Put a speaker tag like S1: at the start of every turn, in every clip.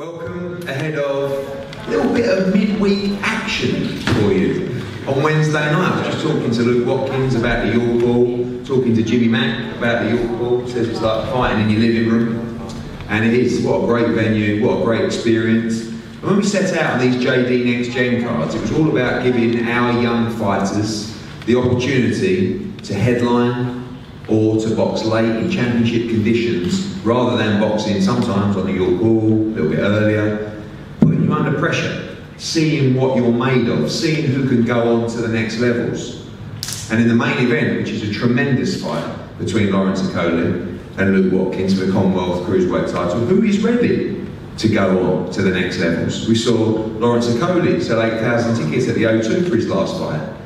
S1: Welcome ahead of a little bit of midweek action for you. On Wednesday night, I was just talking to Luke Watkins about the York Ball, talking to Jimmy Mack about the York Ball. Says it's like fighting in your living room, and it is. What a great venue, what a great experience. And when we set out on these JD Next Gen cards, it was all about giving our young fighters the opportunity to headline or to box late in championship conditions, rather than boxing sometimes on the York Ball, a little bit earlier, putting you under pressure, seeing what you're made of, seeing who can go on to the next levels. And in the main event, which is a tremendous fight between Lawrence Okolie and Luke Watkins for the Commonwealth Cruiserweight title, who is ready to go on to the next levels? We saw Lawrence Okolie sell 8,000 tickets at the O2 for his last fight.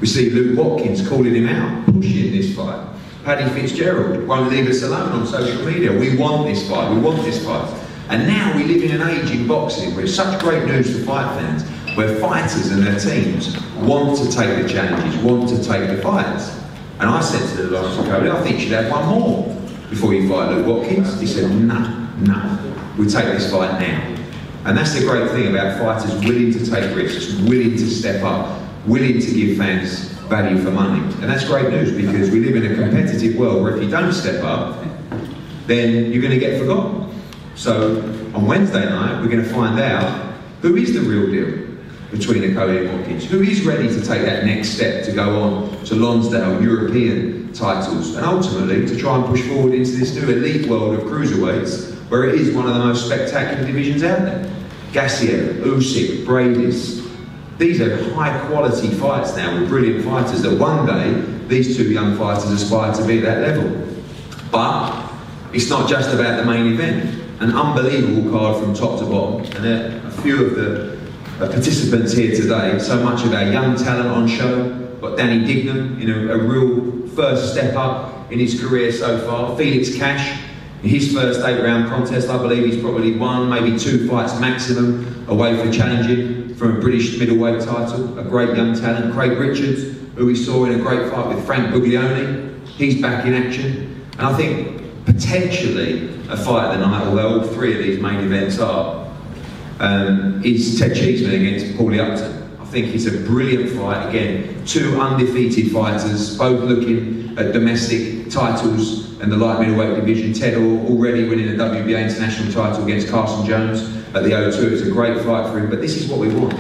S1: We see Luke Watkins calling him out, pushing this fight. Paddy Fitzgerald won't leave us alone on social media. We want this fight, we want this fight. And now we live in an age in boxing where it's such great news for fight fans, where fighters and their teams want to take the challenges, want to take the fights. And I said to Lawrence Okolie, I think you should have one more before you fight Luke Watkins. He said, no, we take this fight now. And that's the great thing about fighters willing to take risks, willing to step up, willing to give fans value for money. And that's great news, because we live in a competitive world where if you don't step up, then you're going to get forgotten. So on Wednesday night, we're going to find out who is the real deal between Okolie and Watkins, who is ready to take that next step to go on to Lonsdale European titles, and ultimately to try and push forward into this new elite world of cruiserweights, where it is one of the most spectacular divisions out there. Gassiev, Usyk, Brady's. These are high quality fights now with brilliant fighters that one day these two young fighters aspire to be at that level. But it's not just about the main event. An unbelievable card from top to bottom, and a few of the participants here today, so much of our young talent on show. Got Danny Dignam in a real first step up in his career so far. Felix Cash, in his first 8-round contest, I believe he's probably one, maybe 2 fights maximum away from challenging from a British middleweight title. A great young talent. Craig Richards, who we saw in a great fight with Frank Buglioni, he's back in action. And I think potentially a fight of the night, although all 3 of these main events are, is Ted Cheeseman against Paulie Upton. I think it's a brilliant fight. Again, 2 undefeated fighters, both looking at domestic titles and the light middleweight division. Ted already winning a WBA international title against Carson Jones at the O2. It's a great fight for him, but this is what we want.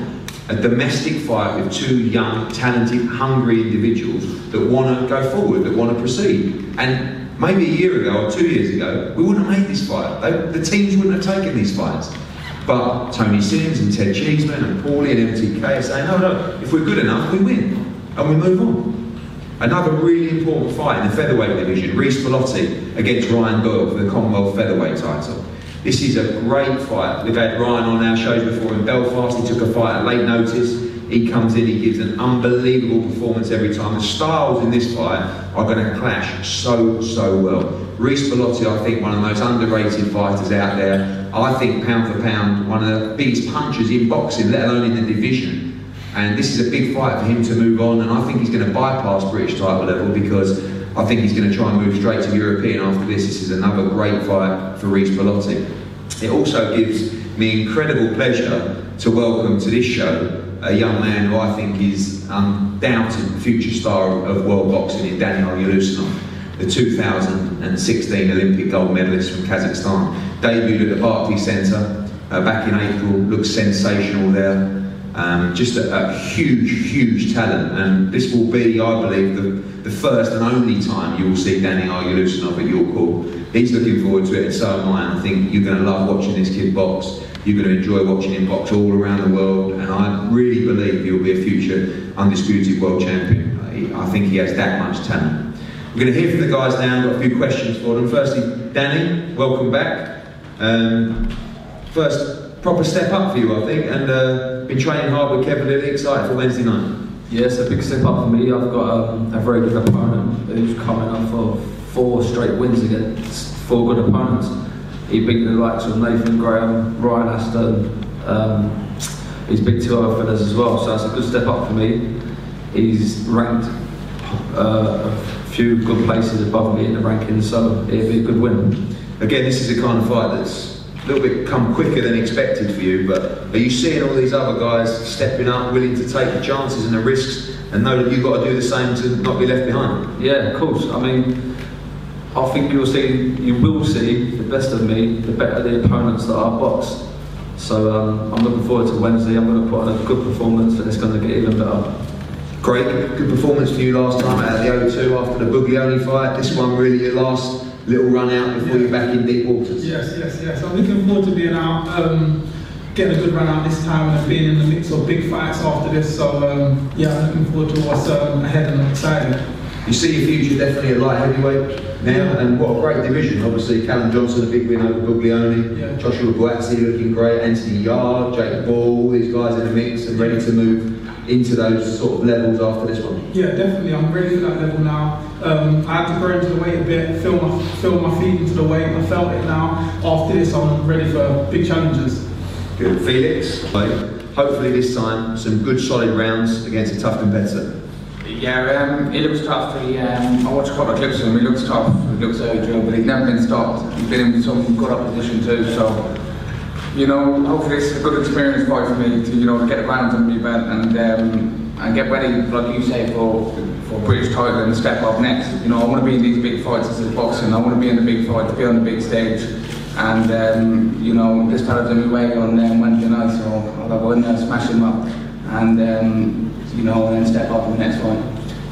S1: A domestic fight with 2 young, talented, hungry individuals that want to go forward, that want to proceed. And maybe a year ago or 2 years ago, we wouldn't have made this fight. The teams wouldn't have taken these fights. But Tony Sims and Ted Cheeseman and Paulie and MTK are saying, no, if we're good enough, we win. And we move on. Another really important fight in the featherweight division, Reece Bellotti against Ryan Doyle for the Commonwealth featherweight title. This is a great fight. We've had Ryan on our shows before in Belfast. He took a fight at late notice. He comes in, he gives an unbelievable performance every time. The styles in this fight are going to clash so well. Reece Bellotti, I think, one of the most underrated fighters out there. I think, pound for pound, one of the biggest punchers in boxing, let alone in the division. And this is a big fight for him to move on, and I think he's going to bypass British title level, because I think he's going to try and move straight to European after this. This is another great fight for Reece Bellotti. It also gives me incredible pleasure to welcome to this show a young man who I think is undoubted future star of world boxing in Daniil Yulusinov, the 2016 Olympic gold medalist from Kazakhstan. Debuted at the Barclays Centre back in April, looks sensational there. Just a huge talent, and this will be, I believe, the first and only time you will see Daniil Yulusinov at York Hall. He's looking forward to it, and so am I. I think you're going to love watching this kid box. You're going to enjoy watching him box all around the world, and I really believe he'll be a future undisputed world champion. I think he has that much talent. We're going to hear from the guys now. I've got a few questions for them. Firstly, Danny, welcome back. First proper step up for you, I think, and been training hard with Kevin. Really excited for Wednesday night.
S2: Yeah, it's a big step up for me. I've got a very good opponent who's coming off of 4 straight wins against 4 good opponents. He beat the likes of Nathan Graham, Ryan Aston. He's beat 2 other fellas as well, so it's a good step up for me. He's ranked a few good places above me in the rankings, so it'll be a good win.
S1: Again, this is the kind of fight that's little bit come quicker than expected for you, but are you seeing all these other guys stepping up, willing to take the chances and the risks, and know that you've got to do the same to not be left behind?
S2: Yeah, of course. I mean, I think you will see the best of me, the better the opponents that I box. So I'm looking forward to Wednesday. I'm going to put on a good performance, and it's going to get even better.
S1: Great, good performance for you last time out of the O2 after the Okolie fight. This one really your last little run out before you're back in deep waters.
S3: Yes. I'm looking forward to being out, getting a good run out this time and being in the mix of big fights after this. So yeah, I'm looking forward to what's ahead and I'm excited.
S1: You see your future definitely at light heavyweight now, and what a great division. Obviously, Callum Johnson, a big win over Okolie, Joshua Watkins looking great, Anthony Yard, Jake Ball, all these guys in the mix and ready to move into those sort of levels after this one.
S3: Yeah, definitely. I'm ready for that level now. I had to grow into the weight a bit, feel my feet into the weight. I felt it now. After this, I'm ready for big challenges.
S1: Good. Felix, hopefully this time some good solid rounds against a tough competitor.
S4: Yeah, he looks tough. I watched a couple of clips of him. He looks tough. He looks agile, but he's never been stopped. He's been in some good opposition too. So, you know, hopefully it's a good experience fight for me to, you know, get around and be bent and get ready, like you say, for British title and step up next. You know, I want to be in these big fights. This is boxing. I want to be in the big fight, to be on the big stage. And you know, this fella's in my way on Wednesday night, so I'll go in there, smash him up, and you know, and then step up in the next fight.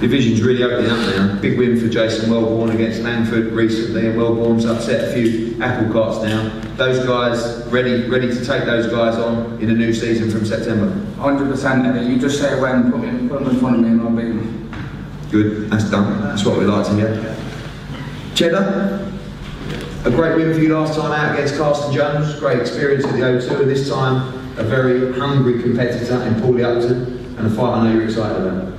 S1: Division's really opening up now. Big win for Jason Wellborn against Langford recently, and Wellborn's upset a few apple carts now. Those guys ready to take those guys on in a new season from September.
S4: 100%, Eddie. You just say when, put them in front of me, and I'll beat them.
S1: Good, that's done. That's what we like to hear. Cheddar, a great win for you last time out against Carsten Jones. Great experience at the O2, and this time a very hungry competitor in Paulie Upton, and a fight I know you're excited about.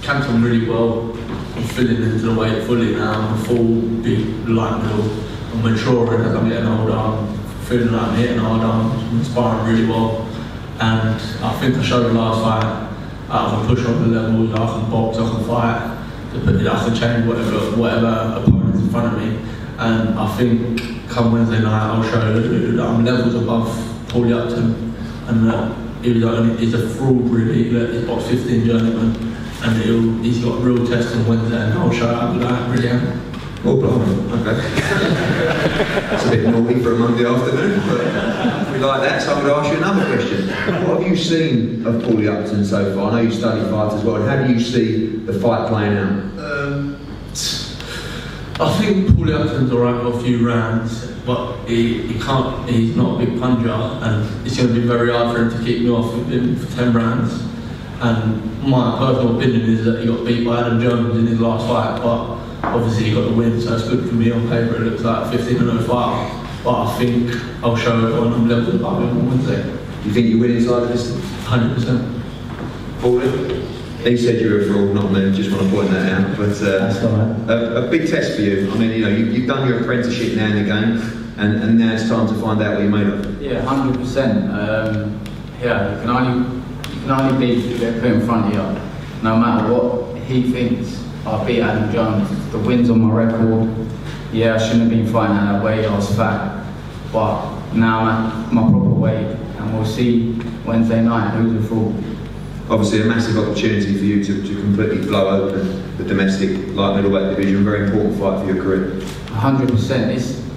S5: Camped on really well. I'm filling into the weight fully now. I'm a full big light middle. I'm maturing as I'm getting older. I'm feeling like I'm hitting hard. I'm sparring really well, and I think I showed the last fight I can push on the levels. I can box. I can fight. I can change whatever opponent's in front of me, and I think come Wednesday night I'll show that I'm levels above Paulie Upton, and that he's a fraud really. He's boxed 15 journeyman, and he's got a real test on Wednesday, and I'll show up with that really am.
S1: Oh, blimey, okay. That's a bit naughty for a Monday afternoon, but we like that, so I'm going to ask you another question. What have you seen of Paulie Upton so far? I know you study fights as well, and how do you see the fight playing out?
S5: I think Paulie Upton's alright for a few rounds, but he's not a big puncher, and it's going to be very hard for him to keep me off with him for 10 rounds. And my personal opinion is that he got beat by Adam Jones in his last fight, but obviously he got the win, so it's good for me on paper. It looks like 15-0 fight, but I think I'll show everyone I'm level above him on Wednesday.
S1: Do you think you win inside of this?
S5: 100%.
S1: Paulie? He said you were a fraud, not me, just want to point that out. But a big test for you. I mean, you know, you've done your apprenticeship now in the game, and now it's time to find out what you're made of.
S4: Yeah, 100%. Yeah, you can only beat who they put in front of you. No matter what he thinks, I beat Adam Jones. The win's on my record. Yeah, I shouldn't have been fighting at that weight. I was fat, but now I'm at my proper weight, and we'll see Wednesday night who's a fraud.
S1: Obviously a massive opportunity for you to completely blow open the domestic light middleweight division. Very important fight for your career.
S4: 100%.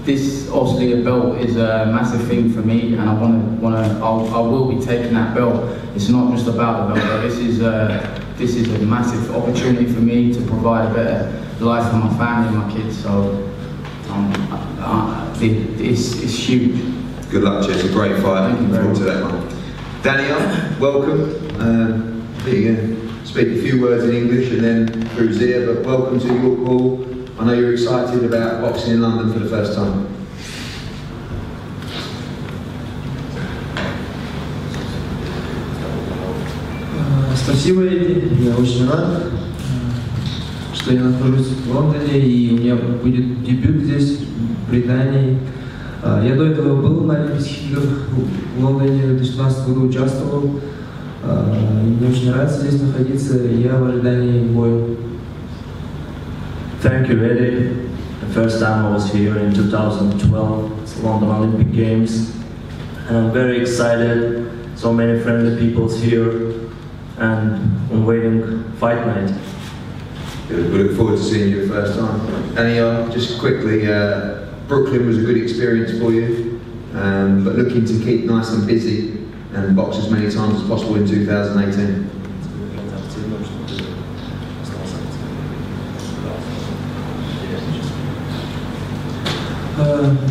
S4: This Okolie belt is a massive thing for me, and I will be taking that belt. It's not just about the belt, though. This is a massive opportunity for me to provide a better life for my family and my kids. So it's huge.
S1: Good luck, Jess. A great fight. Looking forward to that one. Daniel, welcome. You're going to speak a few words in English and then through Zia, but welcome to York Hall. I know you're excited about boxing in London for the first time.
S6: Спасибо, Эдди. Я очень рад, что я нахожусь в Лондоне, и у меня будет дебют здесь, в Британии. Я до этого был на Олимпийских играх в Лондоне, в 2016 году участвовал. Мне очень нравится здесь находиться, и я в ожидании боя.
S7: Thank you, Eddie. The first time I was here in 2012, it's London Olympic Games, and I'm very excited. So many friendly people's here, and I'm waiting fight night.
S1: We look forward to seeing you the first time. Danny, just quickly, Brooklyn was a good experience for you, but looking to keep nice and busy and box as many times as possible in 2018.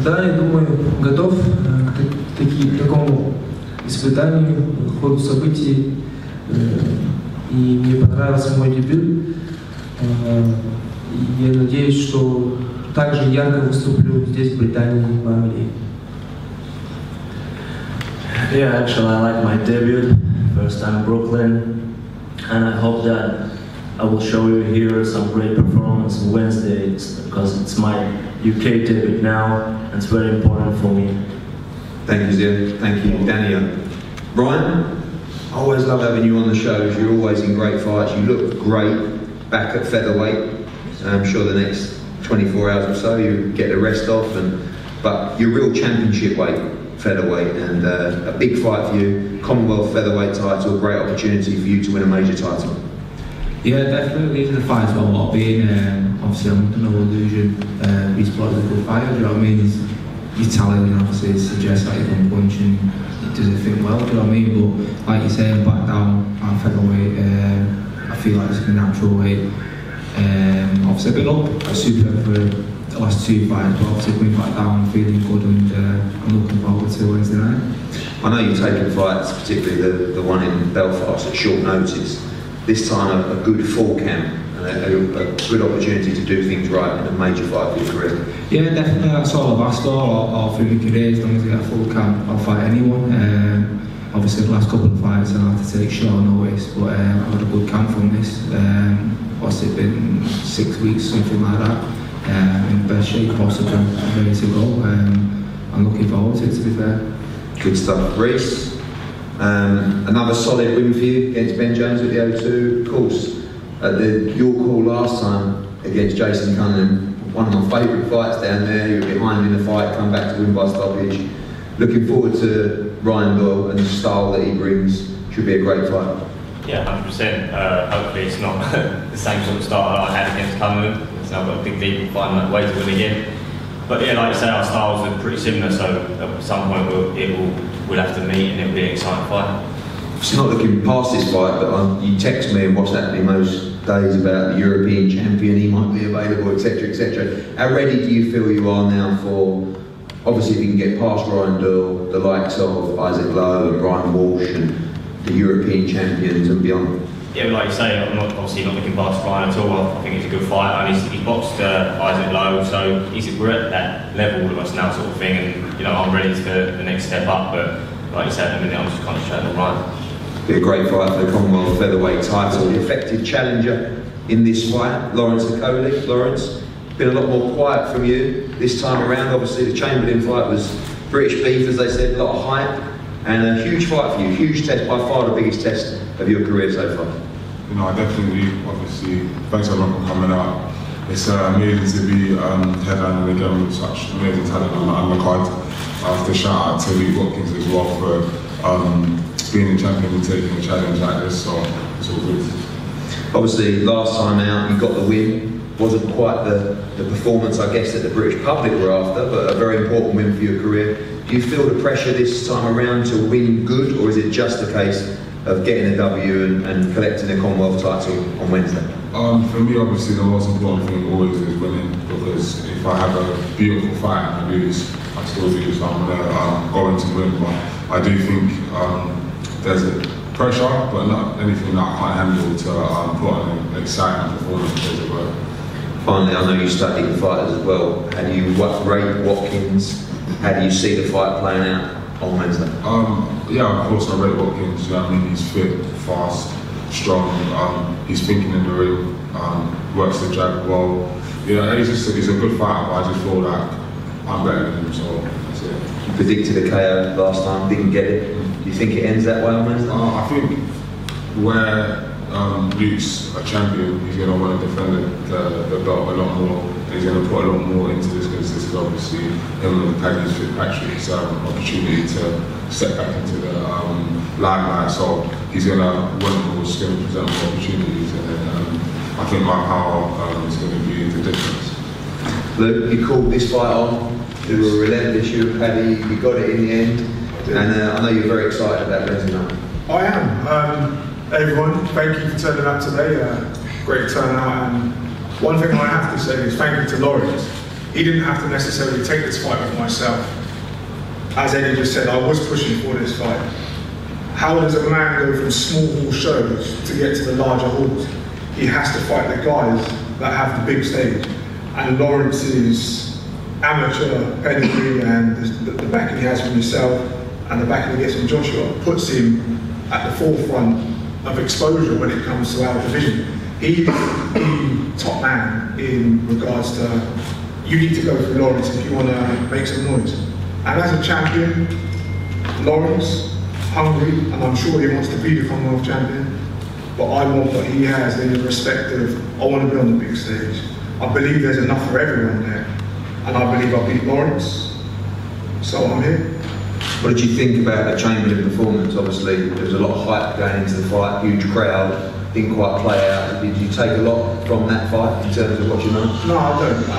S6: Да, я думаю, готов к такому испытанию, ходу событий. И мне понравился мой дебют. И я надеюсь, что также ярко выступлю здесь, в Британии, в Англии.
S7: Yeah, actually I like my debut, first time in Brooklyn, and I hope that I will show you here some great performance on Wednesday, because it's my UK debut now, and it's very important for me.
S1: Thank you, Zia. Thank you, Danny. Ryan, I always love having you on the shows. You're always in great fights. You look great back at featherweight. I'm sure the next 24 hours or so you get the rest off, but you're real championship weight featherweight, and a big fight for you, Commonwealth featherweight title, great opportunity for you to win a major title.
S2: Yeah, definitely. These are the fights where I want to be in. Obviously, I'm under no illusion. He's brought a good fighter, do you know what I mean? He's talented, and obviously suggests that he can punch and he does his thing well, do you know what I mean? But like you say, I'm back down at featherweight. I feel like it's a natural weight. Obviously, I've been up at super for the last two fights, but obviously going back down, feeling good, and I'm looking forward to Wednesday night.
S1: I know you've taken fights, particularly the one in Belfast, at short notice. This time a good full camp and a good opportunity to do things right in a major fight for your career.
S2: Yeah, definitely. That's all I've asked for all through my career. As long as I get a full camp, I'll fight anyone. Obviously, the last couple of fights I had to take short notice, but I've had a good camp from this. What's it been, 6 weeks, something like that. In the best shape possible, I'm ready to go. I'm looking forward to it, to be fair.
S1: Good stuff. Reece, another solid win for you against Ben Jones at the O2. Of course, at your call last time against Jason Cunningham, one of my favourite fights down there. You were behind in the fight, come back to win by stoppage. Looking forward to Ryan Doyle and the style that he brings. Should be a great fight.
S8: Yeah, 100%. Hopefully it's not the same sort of style that I had against Cunningham. It's now got a big deep and find that way to win again. But yeah, like you say, our styles are pretty similar, so at some point we'll have to meet and it'll be an exciting fight.
S1: It's not looking past this fight, but you text me and what's happening most days about the European champion, he might be available, etc, etc. How ready do you feel you are now for, obviously if you can get past Ryan Doyle, the likes of Isaac Lowe and Ryan Walsh and the European champions and beyond?
S8: Yeah, but like you say, I'm obviously not looking past Ryan at all. I think he's a good fighter, and he's boxed Isaac Lowe, so we're at that level with us now, sort of thing. And I'm ready for the next step up. But like you said, at the minute, I'm just concentrating on Ryan.
S1: Be a great fight for the Commonwealth featherweight title. The effective challenger in this fight, Lawrence Okolie. Lawrence, been a lot more quiet from you this time around. Obviously, the Chamberlain fight was British beef, as they said, a lot of hype. And a huge fight for you, huge test, by far the biggest test of your career so far.
S9: I definitely, obviously, thanks a lot for coming out. It's amazing to be headlining again with such amazing talent on the card. I have to shout out to Watkins as well for being a champion and taking a challenge like this, so it's all good.
S1: Obviously, last time out, you got the win. Wasn't quite the performance, I guess, that the British public were after, but a very important win for your career. Do you feel the pressure this time around to win good, or is it just a case of getting a W and collecting a Commonwealth title on Wednesday?
S9: For me, obviously, the most important thing always is winning, because if I have a beautiful fight and I lose, I still lose, so I'm going to win. But I do think there's a pressure, but not anything that I can't handle to put on an exciting performance, as it were.
S1: Finally, I know you studied the fighters as well. How do you rate Watkins? How do you see the fight playing out on Wednesday?
S9: Yeah, of course, I rate Watkins. You know what I mean? He's fit, fast, strong. He's thinking in the ring, works the jab well. He's a good fighter, but I just feel like I'm better than him, so that's it.
S1: You predicted a KO last time, didn't get it. Do you think it ends that way on Wednesday?
S9: I think where Luke's a champion, he's going to want to defend the belt a lot more he's going to put a lot more into this because this is obviously him and Paddy's Fitzpatrick's opportunity to step back into the limelight. So he's going to win more, he's going to present more opportunities, and then I think my power is going to be the difference.
S1: Luke, you called this fight on. You were relentless, you and Paddy, you got it in the end, and I know you're very excited about Wednesday night.
S10: I am. Everyone, thank you for turning up today. Great turnout, and one thing I have to say is thank you to Lawrence. He didn't have to necessarily take this fight with myself. As Eddie just said, I was pushing for this fight. How does a man go from small hall shows to get to the larger halls? He has to fight the guys that have the big stage. And Lawrence's amateur pedigree and the backing he has from himself and the backing he gets from Joshua puts him at the forefront of exposure when it comes to our division. He's the top man in regards to, you need to go through Lawrence if you want to make some noise. And as a champion, Lawrence, hungry, and I'm sure he wants to be the Commonwealth champion, but I want what he has in the respect of, I want to be on the big stage. I believe there's enough for everyone there, and I believe I beat Lawrence, so I'm here.
S1: What did you think about the Chamberlain performance? Obviously, there was a lot of hype going into the fight, huge crowd, didn't quite play out. Did you take a lot from that fight in terms of what you know?
S10: No, I don't.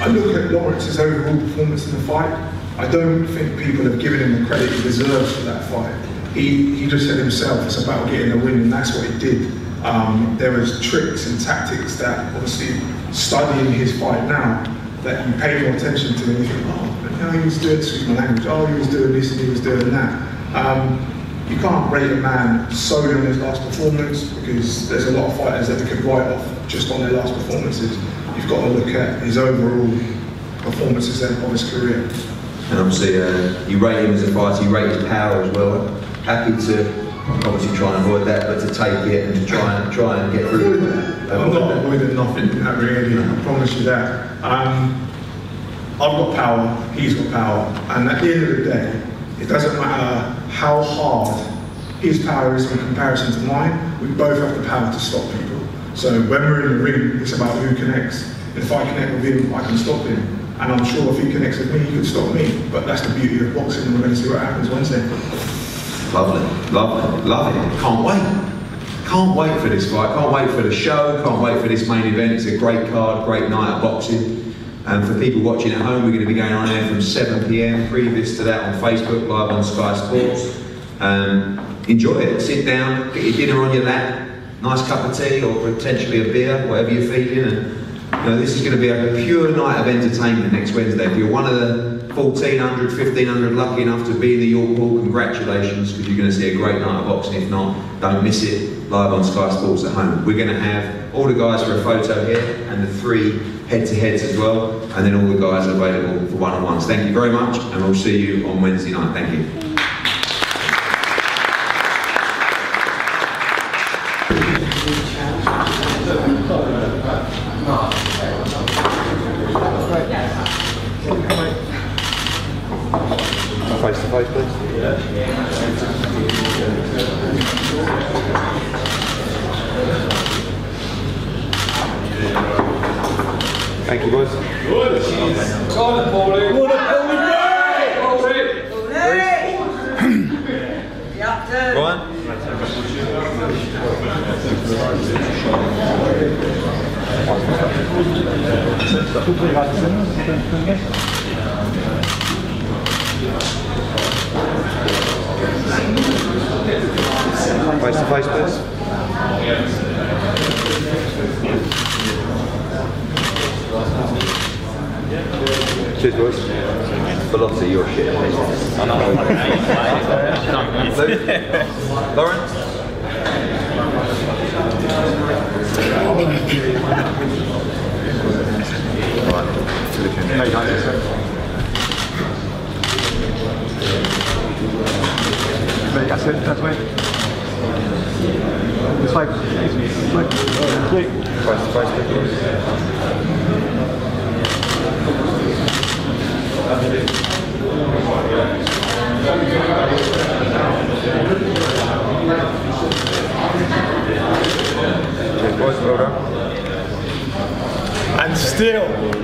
S10: I look at Lawrence's overall performance in the fight. I don't think people have given him the credit he deserves for that fight. He just said himself, it's about getting a win, and that's what he did. There was tricks and tactics that, obviously, studying his fight now, that you pay more attention to, and you think, oh, he was doing, excuse my language, oh, he was doing this and he was doing that. You can't rate a man solely on his last performance, because there's a lot of fighters that they could write off just on their last performances. You've got to look at his overall performances of his career.
S1: And obviously, you rate him as a fighter, you rate his power as well. Happy to obviously try and avoid that, but to take it and to try and get through it.
S10: I'm not avoiding nothing, really, I promise you that. I've got power, he's got power, and at the end of the day, it doesn't matter how hard his power is in comparison to mine, we both have the power to stop people. So when we're in the ring, it's about who connects. If I connect with him, I can stop him. And I'm sure if he connects with me, he can stop me. But that's the beauty of boxing, and we're going to see what happens Wednesday.
S1: Lovely, lovely, love it. Can't wait. Can't wait for this fight, can't wait for the show, can't wait for this main event. It's a great card, great night of boxing. And for people watching at home, we're going to be going on air from 7 PM, previous to that on Facebook, live on Sky Sports. Enjoy it, sit down, get your dinner on your lap, nice cup of tea or potentially a beer, whatever you're feeling. And this is going to be a pure night of entertainment next Wednesday. If you're one of the 1,400, 1,500 lucky enough to be in the York Hall, congratulations, because you're going to see a great night of boxing. If not, don't miss it, live on Sky Sports at home. We're going to have all the guys for a photo here, and the 3 head-to-heads as well, and then all the guys available for one-on-ones. Thank you very much, and we'll see you on Wednesday night. Thank you. Face to face, please. Thank you, boys. Good. Go on, Paulie. Go on, Paulie. Yeah, Ryan. Face to face, please. Cheers, boys. Velocity, your shit. I know. Luke? Lawrence? That's it, that's right. This way. This way.
S10: And
S11: Still.